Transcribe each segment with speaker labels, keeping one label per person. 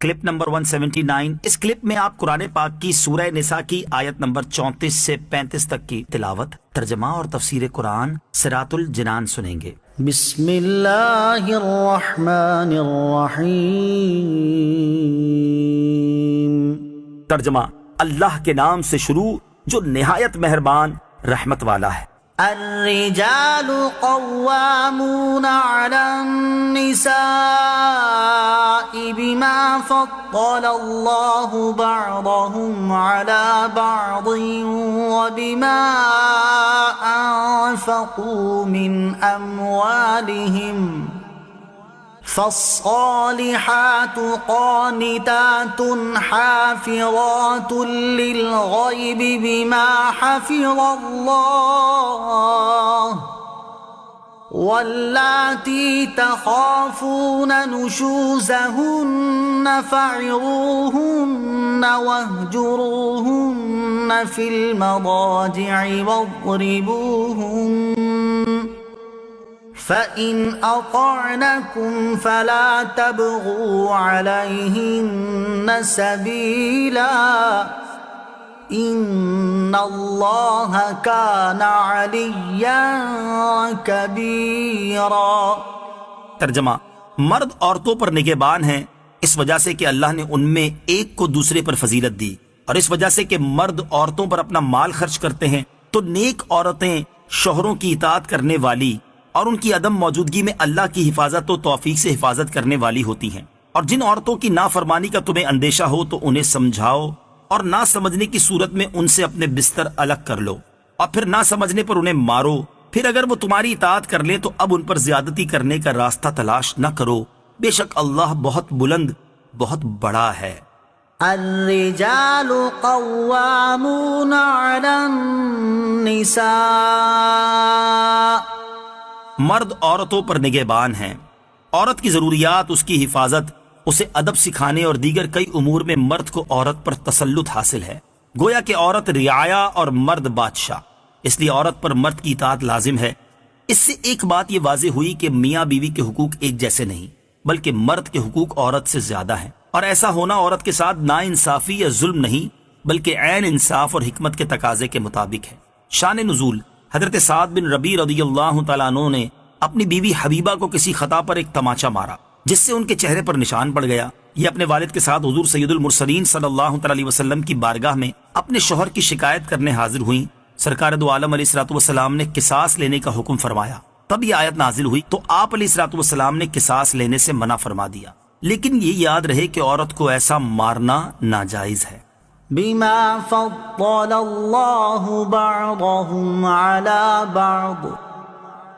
Speaker 1: Clip number 179۔ اس clip میں آپ قرآن پاک کی سورہ نساء کی آیت نمبر 34 سے 35 تک کی تلاوت، ترجمہ اور تفسیر قرآن صراط الجنان سنیں گے۔
Speaker 2: بسم اللہ الرحمن الرحیم۔
Speaker 1: ترجمہ، اللہ کے نام سے شروع جو نہایت مہربان رحمت والا ہے۔
Speaker 2: الرجال قوامون على النساء بما فضل الله بعضهم على بعض وبما أنفقوا من أموالهم فالصالحات قانتات حافظات للغيب بما حفظ الله واللاتي تخافون نشوزهن فعظوهن واهجروهن في المضاجع واضربوهن فَإِنْ أَطَعْنَكُمْ فَلَا تَبْغُوا عَلَيْهِنَّ سَبِيلًا إِنَّ اللَّهَ كَانَ عَلِيًّا كَبِيرًا۔
Speaker 1: ترجمہ، مرد عورتوں پر نگہبان ہیں اس وجہ سے کہ اللہ نے ان میں ایک کو دوسرے پر فضیلت دی، اور اس وجہ سے کہ مرد عورتوں پر اپنا مال خرچ کرتے ہیں تو نیک عورتیں شوہروں کی اطاعت کرنے والی اور ان کی عدم موجودگی میں اللہ کی حفاظت و توفیق سے حفاظت کرنے والی ہوتی ہیں۔ اور جن عورتوں کی نافرمانی کا تمہیں اندیشہ ہو تو انہیں سمجھاؤ، اور نہ سمجھنے کی صورت میں ان سے اپنے بستر الگ کر لو، اور پھر نہ سمجھنے پر انہیں مارو۔ پھر اگر وہ تمہاری اطاعت کر لیں تو اب ان پر زیادتی کرنے کا راستہ تلاش نہ کرو، بے شک اللہ بہت بلند بہت بڑا ہے۔
Speaker 2: الرجال قوامون على النساء،
Speaker 1: مرد عورتوں پر نگہبان ہیں۔ عورت کی ضروریات، اس کی حفاظت، اسے ادب سکھانے اور دیگر کئی امور میں مرد کو عورت پر تسلط حاصل ہے۔ گویا کہ عورت رعایا اور مرد بادشاہ، اس لیے عورت پر مرد کی اطاعت لازم ہے۔ اس سے ایک بات یہ واضح ہوئی کہ میاں بیوی کے حقوق ایک جیسے نہیں، بلکہ مرد کے حقوق عورت سے زیادہ ہیں، اور ایسا ہونا عورت کے ساتھ ناانصافی یا ظلم نہیں بلکہ عین انصاف اور حکمت کے تقاضے کے مطابق ہے۔ شان نزول، حضرت سعد بن ربیع رضی اللہ تعالیٰ عنہ نے اپنی بیوی حبیبہ کو کسی خطا پر ایک تماچا مارا جس سے ان کے چہرے پر نشان پڑ گیا۔ یہ اپنے والد کے ساتھ حضور سید المرسلین صلی اللہ علیہ وسلم کی بارگاہ میں اپنے شوہر کی شکایت کرنے حاضر ہوئیں۔ سرکار دو عالم علیہ الصلوۃ والسلام نے قصاص لینے کا حکم فرمایا۔ تب یہ آیت نازل ہوئی تو آپ علیہ الصلوۃ والسلام نے قصاص لینے سے منع فرما دیا، لیکن یہ یاد رہے کہ عورت کو ایسا مارنا ناجائز ہے۔
Speaker 2: بما فضل اللہ بعضهم على بعض،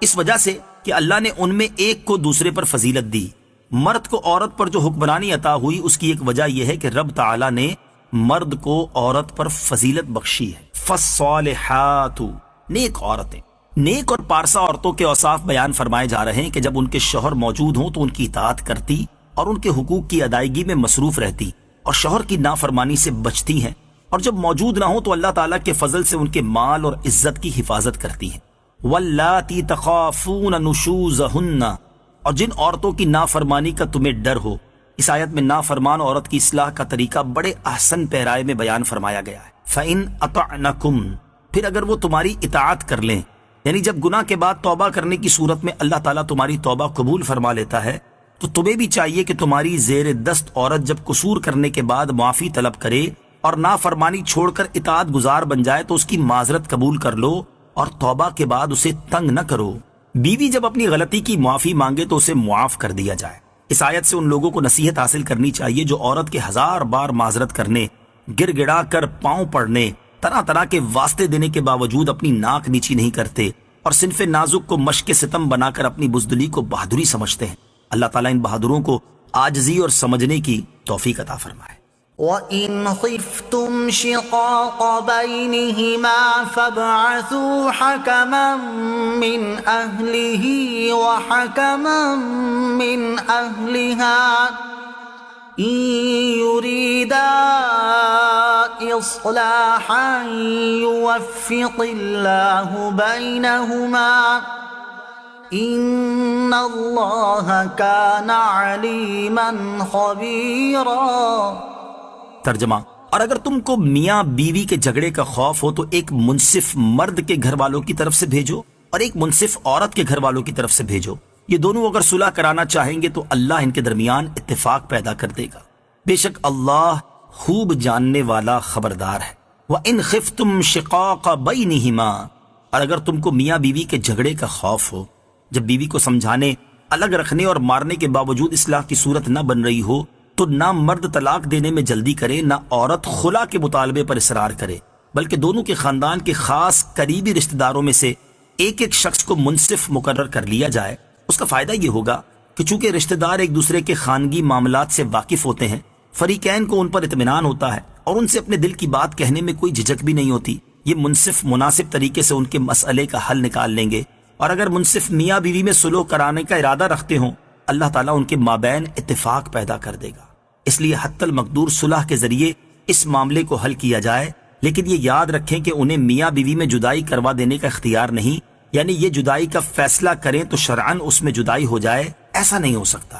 Speaker 1: اس وجہ سے کہ اللہ نے ان میں ایک کو دوسرے پر فضیلت دی۔ مرد کو عورت پر جو حکمرانی عطا ہوئی اس کی ایک وجہ یہ ہے کہ رب تعالی نے مرد کو عورت پر فضیلت بخشی ہے۔ فالصالحات، نیک عورتیں، نیک اور پارسا عورتوں کے اوصاف بیان فرمائے جا رہے ہیں کہ جب ان کے شوہر موجود ہوں تو ان کی اطاعت کرتی اور ان کے حقوق کی ادائیگی میں مصروف رہتی اور شوہر کی نافرمانی سے بچتی ہیں، اور جب موجود نہ ہو تو اللہ تعالیٰ کے فضل سے ان کے مال اور عزت کی حفاظت کرتی ہیں۔ واللاتی تخافون نشوزہن، اور جن عورتوں کی نافرمانی کا تمہیں ڈر ہو۔ اس آیت میں نافرمان عورت کی اصلاح کا طریقہ بڑے احسن پیرائے میں بیان فرمایا گیا ہے۔ فَإِنْ أَطَعْنَكُمْ، پھر اگر وہ تمہاری اطاعت کر لیں، یعنی جب گناہ کے بعد توبہ کرنے کی صورت میں اللہ تعالیٰ تمہاری توبہ قبول فرما لیتا ہے تو تمہیں بھی چاہیے کہ تمہاری زیر دست عورت جب قصور کرنے کے بعد معافی طلب کرے اور نافرمانی چھوڑ کر اطاعت گزار بن جائے تو اس کی معذرت قبول کر لو اور توبہ کے بعد اسے تنگ نہ کرو۔ بیوی جب اپنی غلطی کی معافی مانگے تو اسے معاف کر دیا جائے۔ اس آیت سے ان لوگوں کو نصیحت حاصل کرنی چاہیے جو عورت کے 1000 بار معذرت کرنے، گر گڑا کر پاؤں پڑنے، طرح طرح کے واسطے دینے کے باوجود اپنی ناک نیچی نہیں کرتے اور صنف نازک کو مشق ستم بنا کر اپنی بزدلی کو بہادری سمجھتے ہیں۔ اللہ تعالیٰ ان بہادروں کو عاجزی اور سمجھنے کی توفیق عطا فرمائے۔
Speaker 2: وَإِنْ خِفْتُمْ شِقَاقَ بَيْنِهِمَا فَابْعَثُوا حَكَمًا مِّنْ أَهْلِهِ وَحَكَمًا مِّنْ أَهْلِهَا إِن يُرِيدَا إِصْلَاحًا يُوَفِّقِ اللَّهُ بَيْنَهُمَا ان اللہ کان علیما خبیرا۔
Speaker 1: ترجمہ، اور اگر تم کو میاں بیوی کے جھگڑے کا خوف ہو تو ایک منصف مرد کے گھر والوں کی طرف سے بھیجو اور ایک منصف عورت کے گھر والوں کی طرف سے بھیجو، یہ دونوں اگر صلح کرانا چاہیں گے تو اللہ ان کے درمیان اتفاق پیدا کر دے گا، بے شک اللہ خوب جاننے والا خبردار ہے۔ وَإِنْ خِفْتُمْ شِقَاقَ بَيْنِهِمَا، اور اگر تم کو میاں بیوی کے جھگڑے کا خوف ہو، جب بیوی کو سمجھانے، الگ رکھنے اور مارنے کے باوجود اصلاح کی صورت نہ بن رہی ہو تو نہ مرد طلاق دینے میں جلدی کرے نہ عورت خلا کے مطالبے پر اصرار کرے، بلکہ دونوں کے خاندان کے خاص قریبی رشتہ داروں میں سے ایک ایک شخص کو منصف مقرر کر لیا جائے۔ اس کا فائدہ یہ ہوگا کہ چونکہ رشتہ دار ایک دوسرے کے خانگی معاملات سے واقف ہوتے ہیں، فریقین کو ان پر اطمینان ہوتا ہے اور ان سے اپنے دل کی بات کہنے میں کوئی جھجک بھی نہیں ہوتی، یہ منصف مناسب طریقے سے ان کے مسئلے کا حل نکال لیں گے، اور اگر منصف میاں بیوی میں صلح کرانے کا ارادہ رکھتے ہوں اللہ تعالیٰ ان کے مابین اتفاق پیدا کر دے گا۔ اس لیے حتی المقدور صلح کے ذریعے اس معاملے کو حل کیا جائے، لیکن یہ یاد رکھیں کہ انہیں میاں بیوی میں جدائی کروا دینے کا اختیار نہیں، یعنی یہ جدائی کا فیصلہ کریں تو شرعاً اس میں جدائی ہو جائے، ایسا نہیں ہو سکتا۔